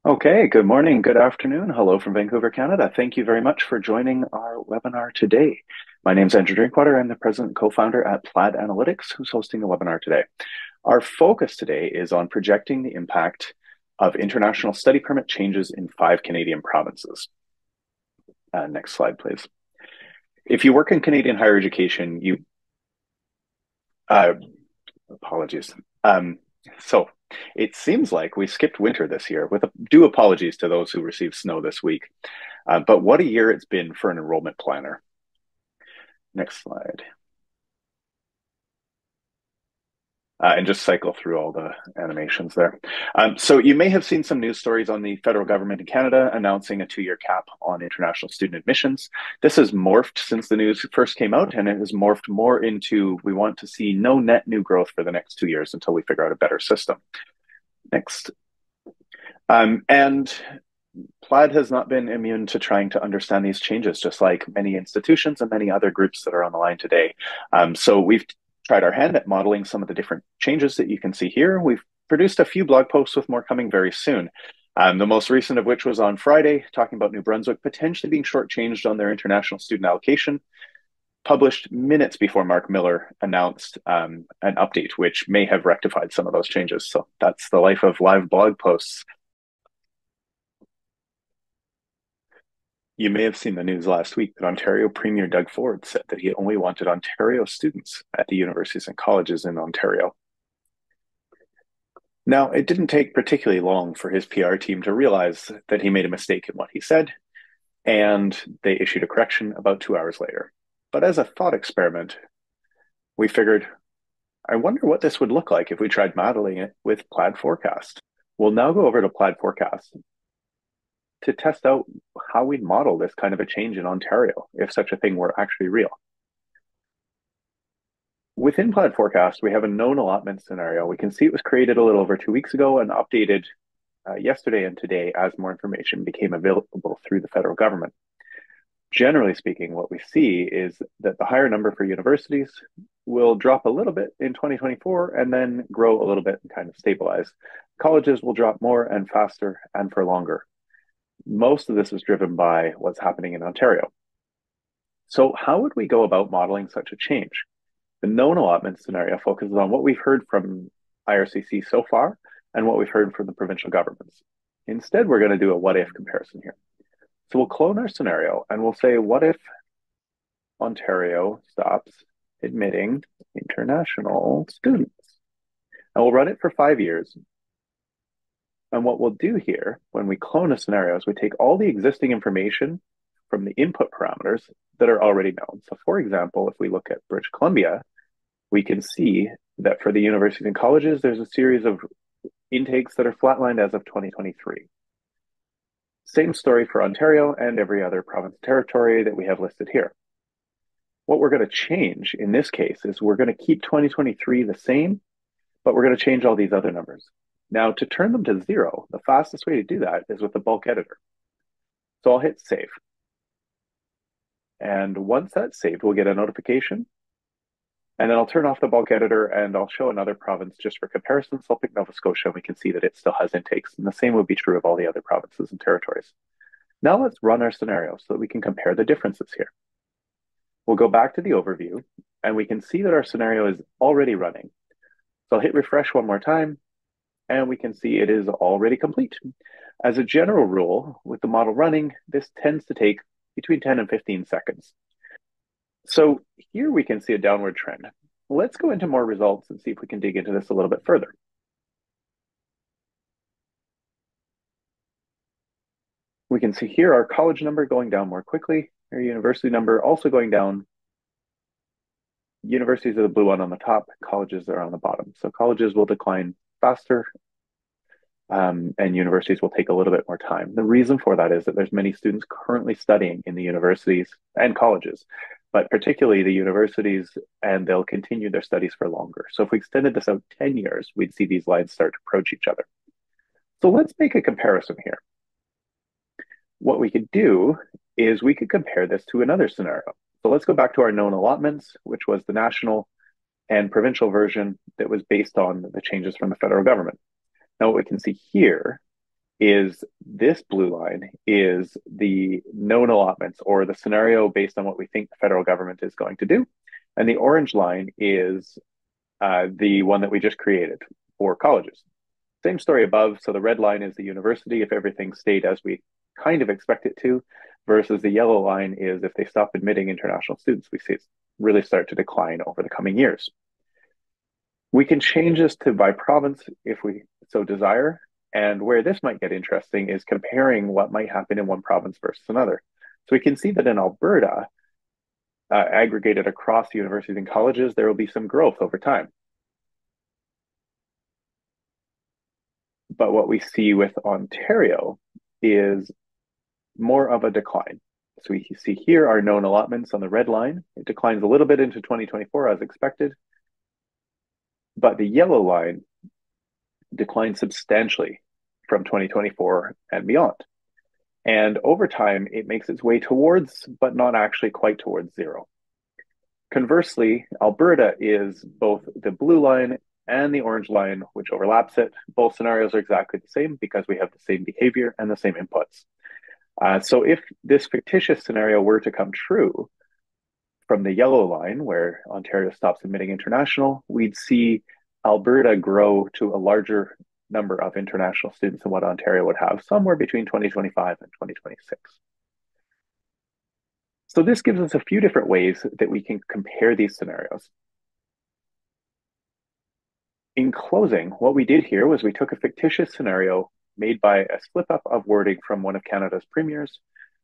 Okay, good morning, good afternoon. Hello from Vancouver, Canada. Thank you very much for joining our webinar today. My name is Andrew Drinkwater. I'm the president and co-founder at Plaid Analytics, who's hosting the webinar today. Our focus today is on projecting the impact of international study permit changes in 5 Canadian provinces. Next slide, please. If you work in Canadian higher education, apologies. So it seems like we skipped winter this year, with due apologies to those who received snow this week. But what a year it's been for an enrollment planner. Next slide. And just cycle through all the animations there. So you may have seen some news stories on the federal government in Canada announcing a 2-year cap on international student admissions. This has morphed since the news first came out, and it has morphed more into we want to see no net new growth for the next 2 years until we figure out a better system. Next. And Plaid has not been immune to trying to understand these changes, just like many institutions and many other groups that are on the line today. So we've tried our hand at modeling some of the different changes that you can see here. We've produced a few blog posts with more coming very soon. The most recent of which was on Friday, talking about New Brunswick potentially being shortchanged on their international student allocation, published minutes before Mark Miller announced an update, which may have rectified some of those changes. So that's the life of live blog posts. You may have seen the news last week that Ontario Premier Doug Ford said that he only wanted Ontario students at the universities and colleges in Ontario. Now, it didn't take particularly long for his PR team to realize that he made a mistake in what he said, and they issued a correction about 2 hours later. But as a thought experiment, we figured, I wonder what this would look like if we tried modeling it with Plaid Forecast. We'll now go over to Plaid Forecast to test out how we'd model this kind of a change in Ontario, if such a thing were actually real. Within Plaid Forecast, we have a known allotment scenario. We can see it was created a little over 2 weeks ago and updated yesterday and today as more information became available through the federal government. Generally speaking, what we see is that the higher number for universities will drop a little bit in 2024 and then grow a little bit and kind of stabilize. Colleges will drop more and faster and for longer. Most of this is driven by what's happening in Ontario. So how would we go about modeling such a change? The known allotment scenario focuses on what we've heard from IRCC so far and what we've heard from the provincial governments. Instead, we're going to do a what-if comparison here. So we'll clone our scenario and we'll say, what if Ontario stops admitting international students? And we'll run it for 5 years. And what we'll do here when we clone a scenario is we take all the existing information from the input parameters that are already known. So for example, if we look at British Columbia, we can see that for the universities and colleges, there's a series of intakes that are flatlined as of 2023. Same story for Ontario and every other province and territory that we have listed here. What we're going to change in this case is we're going to keep 2023 the same, but we're going to change all these other numbers. Now, to turn them to 0, the fastest way to do that is with the bulk editor. So I'll hit save. And once that's saved, we'll get a notification. And then I'll turn off the bulk editor and I'll show another province just for comparison. So I'll pick Nova Scotia and we can see that it still has intakes. And the same would be true of all the other provinces and territories. Now let's run our scenario so that we can compare the differences here. We'll go back to the overview and we can see that our scenario is already running. So I'll hit refresh one more time and we can see it is already complete. As a general rule, with the model running, this tends to take between 10 and 15 seconds. So here we can see a downward trend. Let's go into more results and see if we can dig into this a little bit further. We can see here our college number going down more quickly, our university number also going down. Universities are the blue one on the top, colleges are on the bottom. So colleges will decline faster and universities will take a little bit more time. The reason for that is that there's many students currently studying in the universities and colleges, but particularly the universities, and they'll continue their studies for longer. So if we extended this out 10 years, we'd see these lines start to approach each other. So let's make a comparison here. What we could do is we could compare this to another scenario. So let's go back to our known allotments, which was the national and provincial version that was based on the changes from the federal government. Now, what we can see here is this blue line is the known allotments or the scenario based on what we think the federal government is going to do. And the orange line is the one that we just created for colleges. Same story above. So the red line is the university if everything stayed as we kind of expect it to, versus the yellow line is if they stop admitting international students, we see it really start to decline over the coming years. We can change this to by province if we so desire. And where this might get interesting is comparing what might happen in one province versus another. So we can see that in Alberta, aggregated across universities and colleges, there will be some growth over time. But what we see with Ontario is more of a decline. So we see here our known allotments on the red line. It declines a little bit into 2024 as expected. But the yellow line declines substantially from 2024 and beyond. And over time, it makes its way towards, but not actually quite towards zero. Conversely, Alberta is both the blue line and the orange line, which overlaps it. Both scenarios are exactly the same because we have the same behavior and the same inputs. So if this fictitious scenario were to come true from the yellow line, where Ontario stops admitting international, we'd see Alberta grow to a larger number of international students than what Ontario would have, somewhere between 2025 and 2026. So this gives us a few different ways that we can compare these scenarios. In closing, what we did here was we took a fictitious scenario made by a slip up of wording from one of Canada's premiers,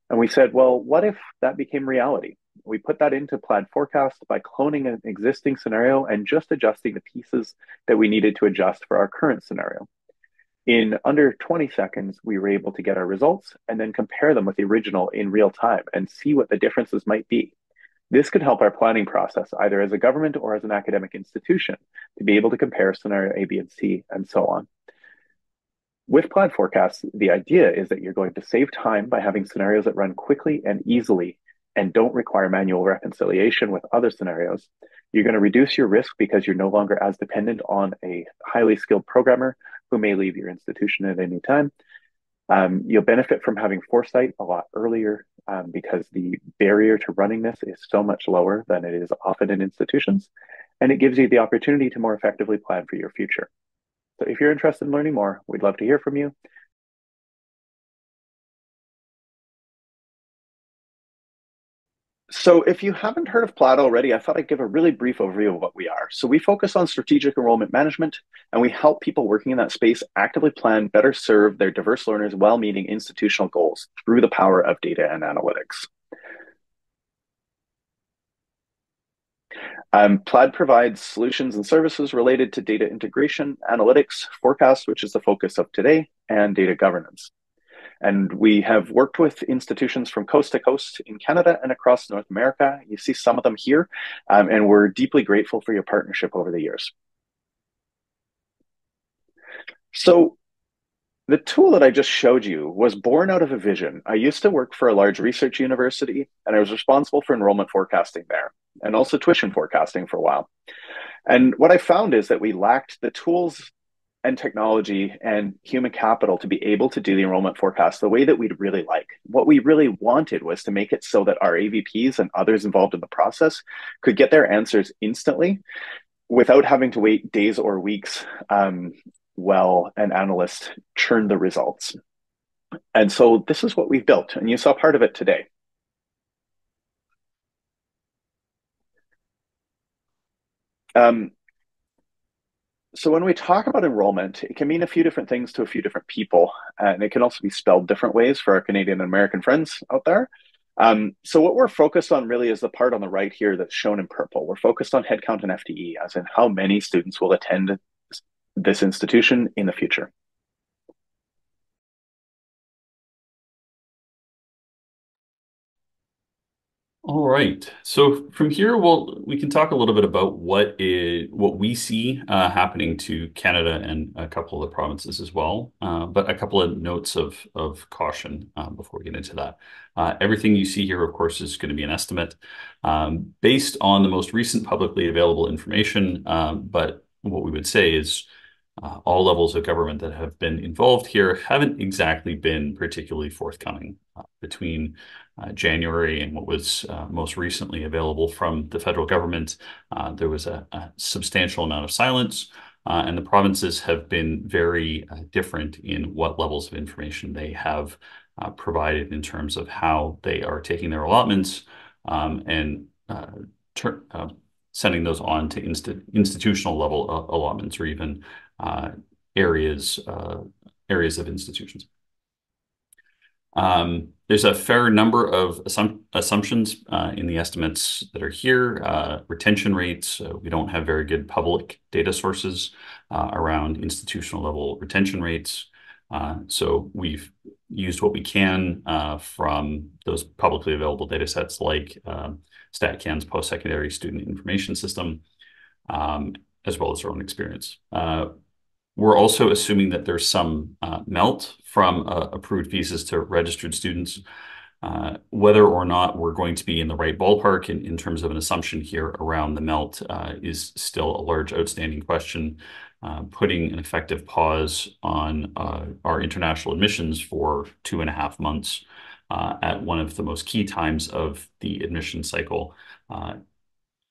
and we said, well, what if that became reality? We put that into Plaid Forecast by cloning an existing scenario and just adjusting the pieces that we needed to adjust for our current scenario. In under 20 seconds, we were able to get our results and then compare them with the original in real time and see what the differences might be. This could help our planning process, either as a government or as an academic institution, to be able to compare scenario A, B, and C, and so on. With Plaid Forecasts, the idea is that you're going to save time by having scenarios that run quickly and easily and don't require manual reconciliation with other scenarios. You're going to reduce your risk because you're no longer as dependent on a highly skilled programmer who may leave your institution at any time. You'll benefit from having foresight a lot earlier because the barrier to running this is so much lower than it is often in institutions, and it gives you the opportunity to more effectively plan for your future. So if you're interested in learning more, we'd love to hear from you. So if you haven't heard of Plaid already, I thought I'd give a really brief overview of what we are. So we focus on strategic enrollment management, and we help people working in that space actively plan, better serve their diverse learners while meeting institutional goals through the power of data and analytics. Plaid provides solutions and services related to data integration, analytics, forecast, which is the focus of today, and data governance. And we have worked with institutions from coast to coast in Canada and across North America. You see some of them here, and we're deeply grateful for your partnership over the years. So the tool that I just showed you was born out of a vision. I used to work for a large research university, and I was responsible for enrollment forecasting there, and also tuition forecasting for a while. And what I found is that we lacked the tools and technology and human capital to be able to do the enrollment forecast the way that we'd really like. What we really wanted was to make it so that our AVPs and others involved in the process could get their answers instantly without having to wait days or weeks while an analyst churned the results. And so this is what we've built, and you saw part of it today. So when we talk about enrollment, it can mean a few different things to a few different people, and it can also be spelled different ways for our Canadian and American friends out there. So what we're focused on really is the part on the right here that's shown in purple. We're focused on headcount and FTE, as in how many students will attend this institution in the future. All right. So from here, we can talk a little bit about what we see happening to Canada and a couple of the provinces as well. But a couple of notes of caution before we get into that. Everything you see here, of course, is going to be an estimate based on the most recent publicly available information. But what we would say is all levels of government that have been involved here haven't exactly been particularly forthcoming. Between January and what was most recently available from the federal government, there was a substantial amount of silence, and the provinces have been very different in what levels of information they have provided in terms of how they are taking their allotments and sending those on to institutional level allotments or even uh, areas of institutions. There's a fair number of assumptions in the estimates that are here. Retention rates, we don't have very good public data sources around institutional level retention rates. So we've used what we can from those publicly available data sets like StatCan's post-secondary student information system, as well as our own experience. We're also assuming that there's some melt from approved visas to registered students. Whether or not we're going to be in the right ballpark in terms of an assumption here around the melt is still a large outstanding question, putting an effective pause on our international admissions for 2.5 months at one of the most key times of the admission cycle.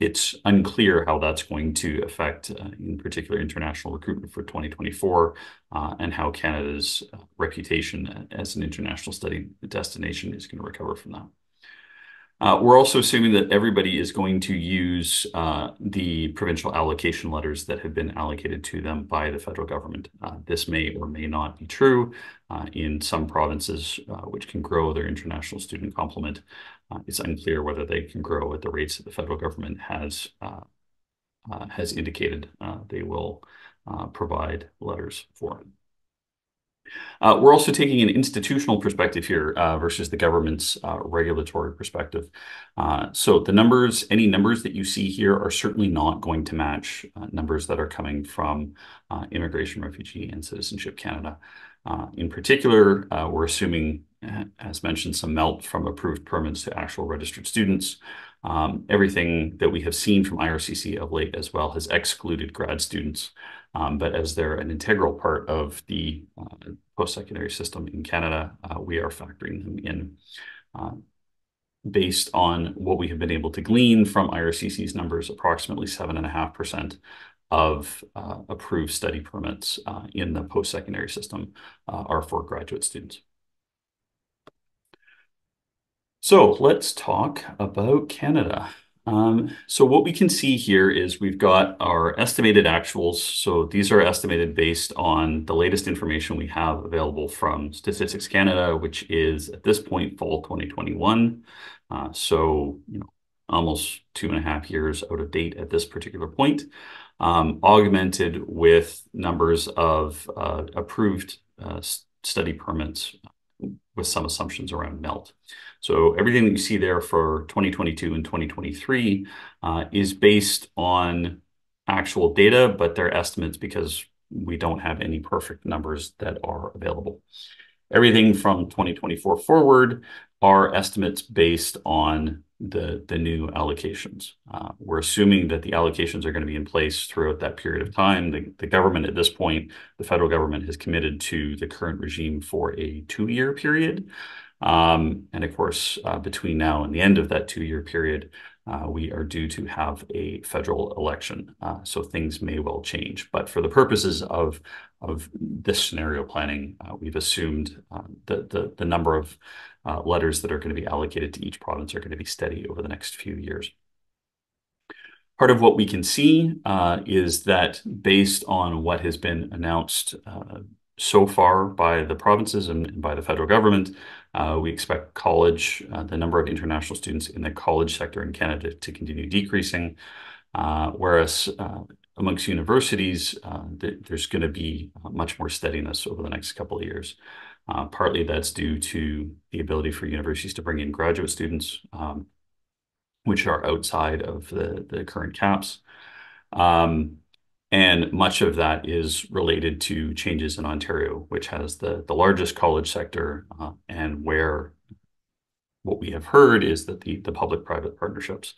It's unclear how that's going to affect, in particular, international recruitment for 2024 and how Canada's reputation as an international study destination is going to recover from that. We're also assuming that everybody is going to use the provincial allocation letters that have been allocated to them by the federal government. This may or may not be true in some provinces, which can grow their international student complement. It's unclear whether they can grow at the rates that the federal government has indicated they will provide letters for. We're also taking an institutional perspective here versus the government's regulatory perspective. So the numbers, any numbers that you see here are certainly not going to match numbers that are coming from Immigration, Refugee, and Citizenship Canada. In particular, we're assuming, as mentioned, some melt from approved permits to actual registered students. Everything that we have seen from IRCC of late as well has excluded grad students. But as they're an integral part of the post-secondary system in Canada, we are factoring them in based on what we have been able to glean from IRCC's numbers. Approximately 7.5% of approved study permits in the post-secondary system are for graduate students. So let's talk about Canada. So what we can see here is we've got our estimated actuals. So these are estimated based on the latest information we have available from Statistics Canada, which is at this point fall 2021. So almost 2.5 years out of date at this particular point, augmented with numbers of approved study permits with some assumptions around melt. So everything that you see there for 2022 and 2023 is based on actual data, but they're estimates because we don't have any perfect numbers that are available. Everything from 2024 forward are estimates based on the new allocations. We're assuming that the allocations are going to be in place throughout that period of time. The government at this point, the federal government has committed to the current regime for a 2-year period. And of course, between now and the end of that 2-year period, we are due to have a federal election. So things may well change. But for the purposes of this scenario planning, we've assumed the number of letters that are going to be allocated to each province are going to be steady over the next few years. Part of what we can see is that based on what has been announced so far by the provinces and by the federal government, we expect the number of international students in the college sector in Canada to continue decreasing, whereas amongst universities, there's going to be much more steadiness over the next couple of years. Partly that's due to the ability for universities to bring in graduate students, which are outside of the current caps. And much of that is related to changes in Ontario, which has the largest college sector, and where what we have heard is that the public-private partnerships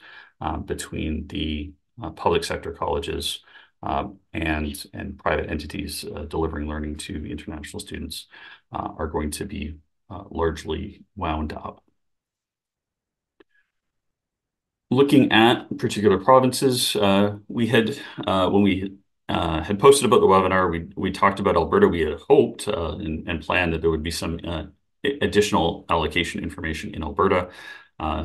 between the public sector colleges and private entities delivering learning to international students are going to be largely wound up. Looking at particular provinces, we had when we had posted about the webinar, we talked about Alberta. We had hoped and planned that there would be some additional allocation information in Alberta.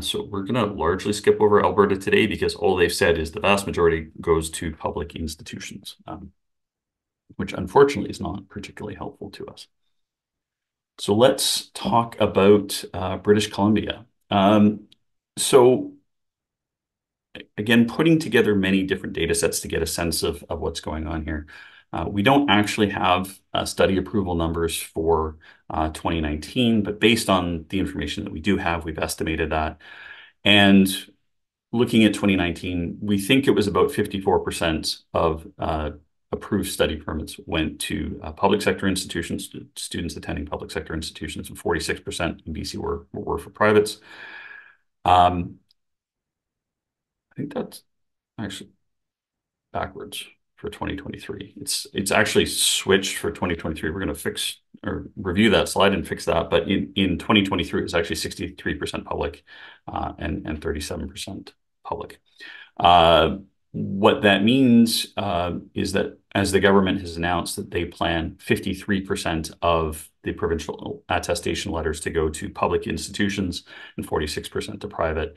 So we're going to largely skip over Alberta today because all they've said is the vast majority goes to public institutions, which unfortunately is not particularly helpful to us. So let's talk about British Columbia. So again, putting together many different data sets to get a sense of what's going on here. We don't actually have study approval numbers for 2019, but based on the information that we do have, we've estimated that. And looking at 2019, we think it was about 54% of approved study permits went to public sector institutions, students attending public sector institutions, and 46% in BC were for privates. I think that's actually backwards for 2023. It's actually switched for 2023. We're going to fix or review that slide and fix that. But in 2023, it was actually 63% public and 37% public. What that means is that as the government has announced that they plan 53% of the provincial attestation letters to go to public institutions and 46% to private.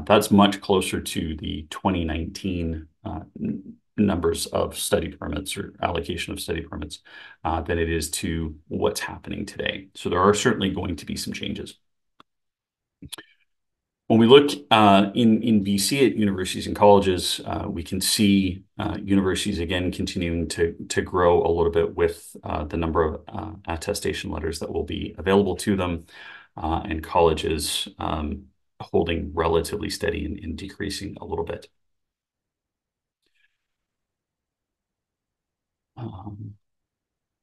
That's much closer to the 2019 numbers of study permits or allocation of study permits than it is to what's happening today. So there are certainly going to be some changes. When we look in BC at universities and colleges, we can see universities again continuing to grow a little bit with the number of attestation letters that will be available to them, and colleges holding relatively steady and decreasing a little bit.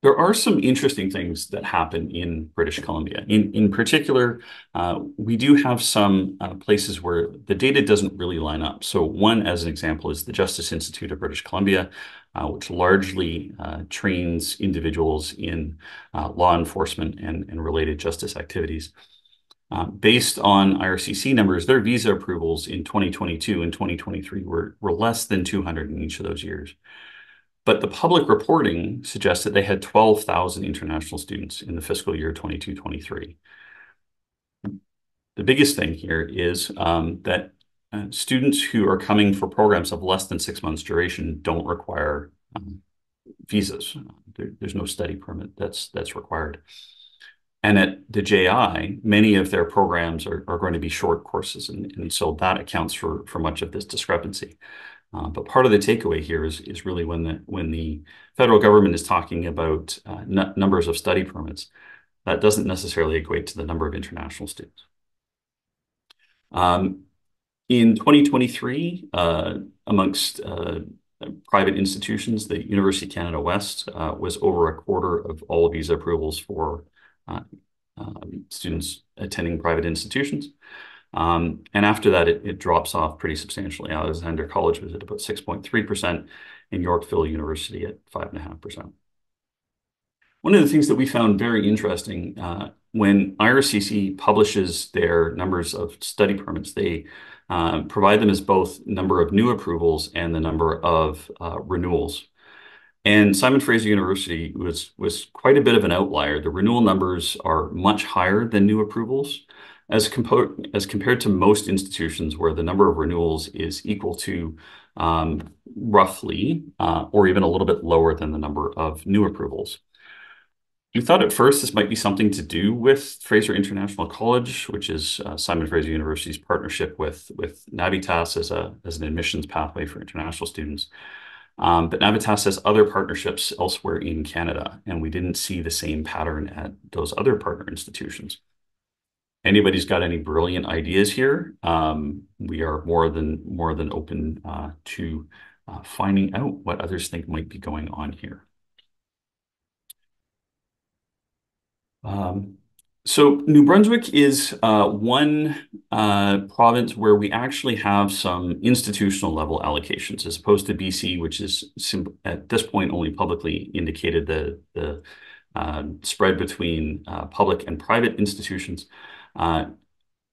There are some interesting things that happen in British Columbia. In particular, we do have some places where the data doesn't really line up. So one, as an example, is the Justice Institute of British Columbia, which largely trains individuals in law enforcement and related justice activities. Based on IRCC numbers, their visa approvals in 2022 and 2023 were less than 200 in each of those years. But the public reporting suggests that they had 12,000 international students in the fiscal year 22-23. The biggest thing here is that students who are coming for programs of less than 6 months duration don't require visas. There's no study permit that's required. And at the JI, many of their programs are going to be short courses, and so that accounts for much of this discrepancy. But part of the takeaway here is really when the federal government is talking about numbers of study permits, that doesn't necessarily equate to the number of international students. In 2023, amongst private institutions, the University of Canada West was over a quarter of all visa approvals for students attending private institutions. And after that, it drops off pretty substantially. Alexander College was at about 6.3%, and Yorkville University at 5.5%. One of the things that we found very interesting, when IRCC publishes their numbers of study permits, they provide them as both number of new approvals and the number of renewals. And Simon Fraser University was quite a bit of an outlier. The renewal numbers are much higher than new approvals, as compared to most institutions where the number of renewals is equal to roughly, or even a little bit lower than the number of new approvals. We thought at first this might be something to do with Fraser International College, which is Simon Fraser University's partnership with Navitas as an admissions pathway for international students. But Navitas has other partnerships elsewhere in Canada, and we didn't see the same pattern at those other partner institutions. Anybody's got any brilliant ideas here? We are more than open to finding out what others think might be going on here. So New Brunswick is one province where we actually have some institutional level allocations, as opposed to BC, which is at this point only publicly indicated the spread between public and private institutions.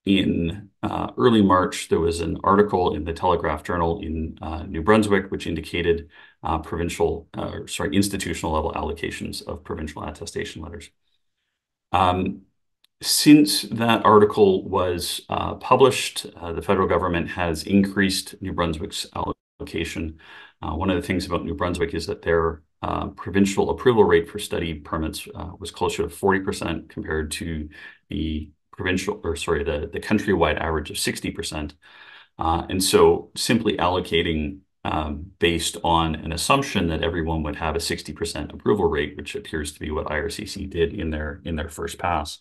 In early March, there was an article in the Telegraph Journal in New Brunswick, which indicated institutional level allocations of provincial attestation letters. Since that article was published, the federal government has increased New Brunswick's allocation. One of the things about New Brunswick is that their provincial approval rate for study permits was closer to 40% compared to the the countrywide average of 60%. And so simply allocating based on an assumption that everyone would have a 60% approval rate, which appears to be what IRCC did in their first pass,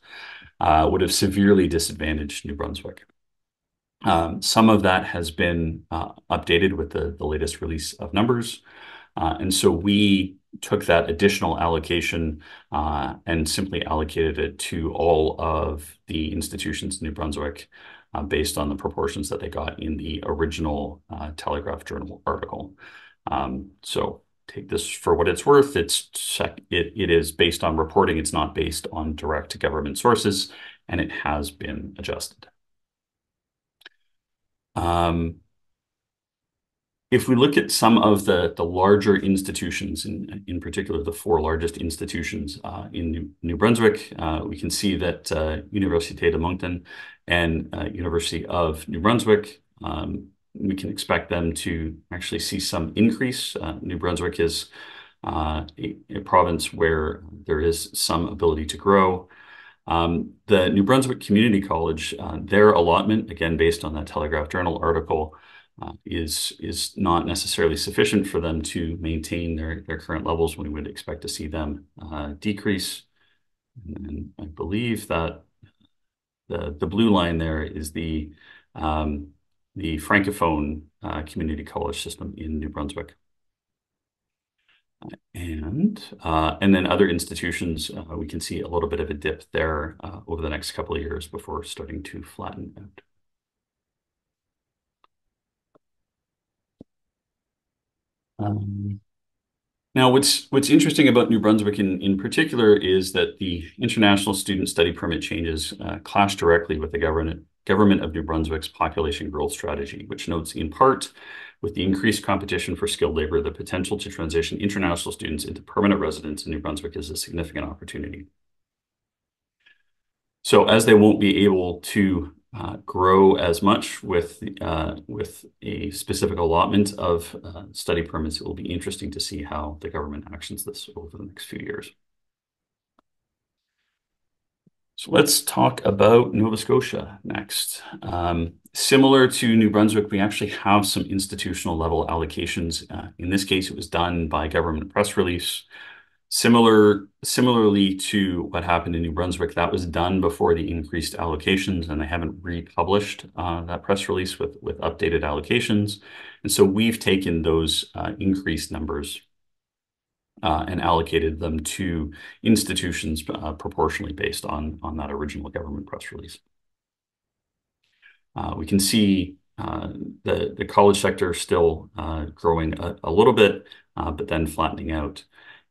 would have severely disadvantaged New Brunswick. Some of that has been updated with the latest release of numbers. And so we took that additional allocation and simply allocated it to all of the institutions in New Brunswick based on the proportions that they got in the original Telegraph Journal article. So take this for what it's worth. It is based on reporting. It's not based on direct government sources, and it has been adjusted. If we look at some of the larger institutions, in particular the four largest institutions in New Brunswick, we can see that Université de Moncton and University of New Brunswick, we can expect them to actually see some increase. New Brunswick is a province where there is some ability to grow. The New Brunswick Community College, their allotment, again, based on that Telegraph Journal article, is not necessarily sufficient for them to maintain their current levels. We would expect to see them decrease. And I believe that the blue line there is the Francophone community college system in New Brunswick. And then other institutions, we can see a little bit of a dip there over the next couple of years before starting to flatten out. Now, what's interesting about New Brunswick in particular is that the international student study permit changes clash directly with the government of New Brunswick's population growth strategy, which notes in part, with the increased competition for skilled labor, the potential to transition international students into permanent residence in New Brunswick is a significant opportunity. So as they won't be able to grow as much with a specific allotment of study permits, it will be interesting to see how the government actions this over the next few years. So let's talk about Nova Scotia next. Similar to New Brunswick, we actually have some institutional level allocations. In this case, it was done by government press release. Similarly to what happened in New Brunswick, that was done before the increased allocations, and they haven't republished that press release with updated allocations. And so we've taken those increased numbers and allocated them to institutions proportionally based on that original government press release. We can see the college sector still growing a little bit, but then flattening out,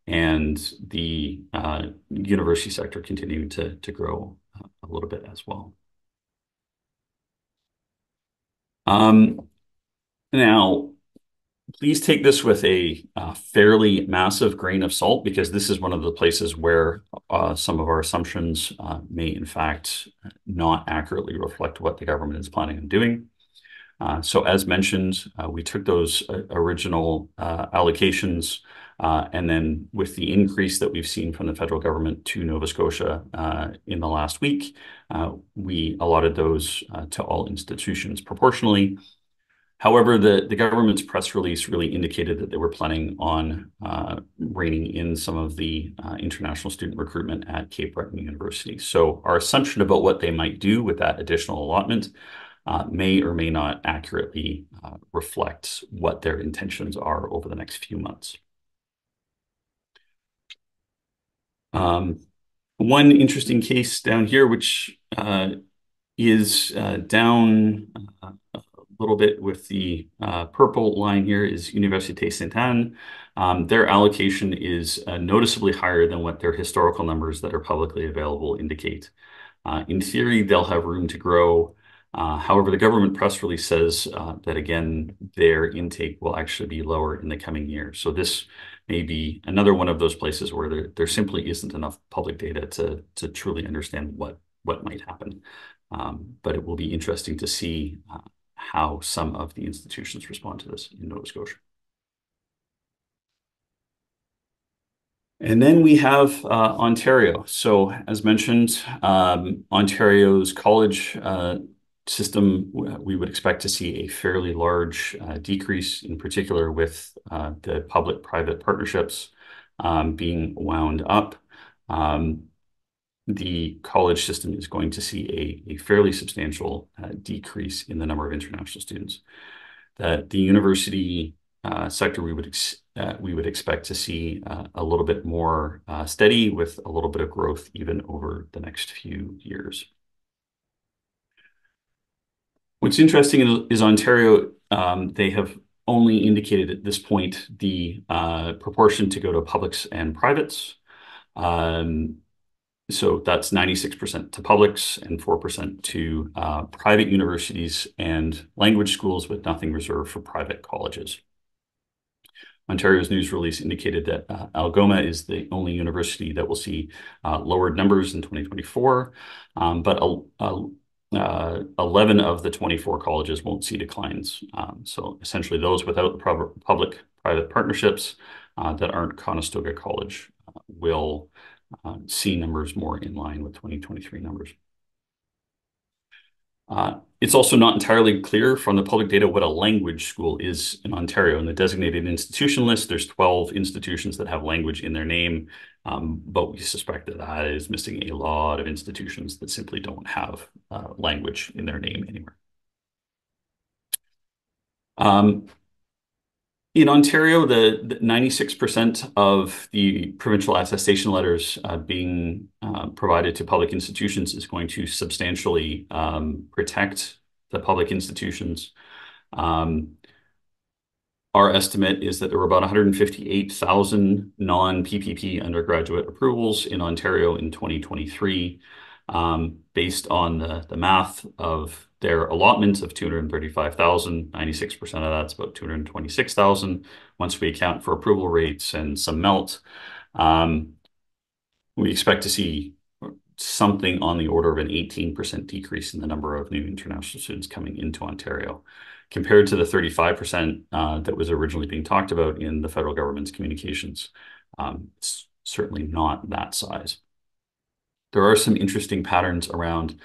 and the university sector continuing to grow a little bit as well. Now, please take this with a fairly massive grain of salt, because this is one of the places where some of our assumptions may in fact not accurately reflect what the government is planning on doing. So as mentioned, we took those original allocations and then with the increase that we've seen from the federal government to Nova Scotia in the last week, we allotted those to all institutions proportionally. However, the government's press release really indicated that they were planning on reining in some of the international student recruitment at Cape Breton University. So our assumption about what they might do with that additional allotment may or may not accurately reflect what their intentions are over the next few months. One interesting case down here, which is down a little bit with the purple line here, is Université Sainte-Anne. Their allocation is noticeably higher than what their historical numbers that are publicly available indicate. In theory, they'll have room to grow. However, the government press release says that, again, their intake will actually be lower in the coming year. So this may be another one of those places where there simply isn't enough public data to truly understand what might happen. But it will be interesting to see how some of the institutions respond to this in Nova Scotia. And then we have Ontario. So as mentioned, Ontario's college system, we would expect to see a fairly large decrease, in particular with the public-private partnerships being wound up. The college system is going to see a fairly substantial decrease in the number of international students. The university sector, we would expect to see a little bit more steady, with a little bit of growth even over the next few years. What's interesting is Ontario, they have only indicated at this point the proportion to go to publics and privates. So that's 96% to publics and 4% to private universities and language schools, with nothing reserved for private colleges. Ontario's news release indicated that Algoma is the only university that will see lowered numbers in 2024, but 11 of the 24 colleges won't see declines. So essentially those without the public-private partnerships that aren't Conestoga College will see numbers more in line with 2023 numbers. It's also not entirely clear from the public data what a language school is in Ontario. In the designated institution list, there's 12 institutions that have language in their name, but we suspect that that is missing a lot of institutions that simply don't have language in their name anywhere. In Ontario, the 96% of the provincial attestation letters being provided to public institutions is going to substantially protect the public institutions. Our estimate is that there were about 158,000 non-PPP undergraduate approvals in Ontario in 2023. Based on the math of their allotments of 235,000, 96% of that's about 226,000. Once we account for approval rates and some melt, we expect to see something on the order of an 18% decrease in the number of new international students coming into Ontario, compared to the 35% that was originally being talked about in the federal government's communications. It's certainly not that size. There are some interesting patterns around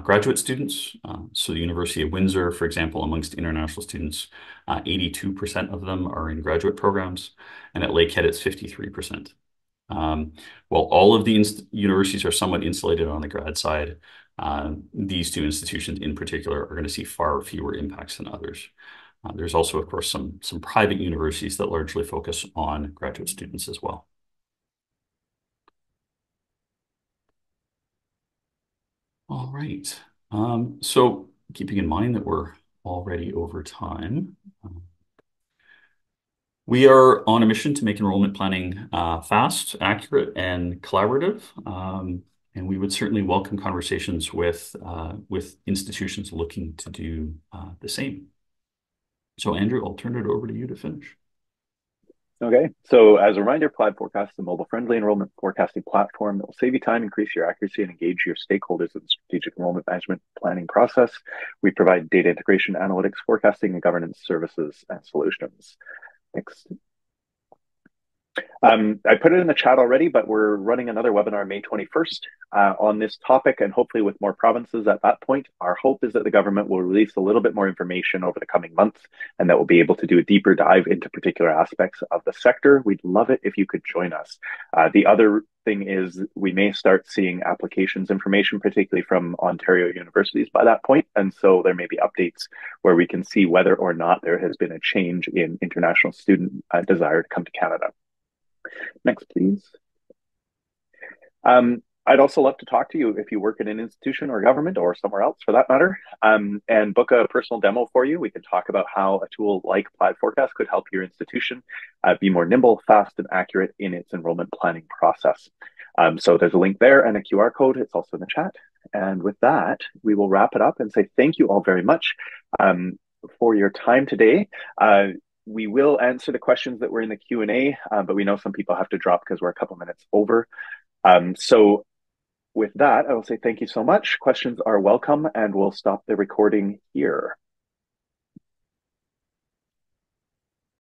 graduate students. So the University of Windsor, for example, amongst international students, 82% of them are in graduate programs, and at Lakehead, it's 53%. While all of the universities are somewhat insulated on the grad side, these two institutions in particular are going to see far fewer impacts than others. There's also, of course, some private universities that largely focus on graduate students as well. All right. So keeping in mind that we're already over time, we are on a mission to make enrollment planning fast, accurate, and collaborative. And we would certainly welcome conversations with institutions looking to do the same. So Andrew, I'll turn it over to you to finish. Okay, so as a reminder, Plaid Forecast is a mobile-friendly enrollment forecasting platform that will save you time, increase your accuracy, and engage your stakeholders in the strategic enrollment management planning process. We provide data integration, analytics, forecasting, and governance services and solutions. Next. I put it in the chat already, but we're running another webinar May 21st on this topic, and hopefully with more provinces at that point. Our hope is that the government will release a little bit more information over the coming months, and that we'll be able to do a deeper dive into particular aspects of the sector. We'd love it if you could join us. The other thing is we may start seeing applications information, particularly from Ontario universities by that point. And so there may be updates where we can see whether or not there has been a change in international student desire to come to Canada. Next, please. I'd also love to talk to you if you work in an institution or government or somewhere else for that matter, and book a personal demo for you. We can talk about how a tool like Plaid Forecast could help your institution be more nimble, fast, and accurate in its enrollment planning process. So there's a link there and a QR code. It's also in the chat. And with that, we will wrap it up and say thank you all very much for your time today. We will answer the questions that were in the Q&A, but we know some people have to drop because we're a couple minutes over. So with that, I will say thank you so much. Questions are welcome, and we'll stop the recording here.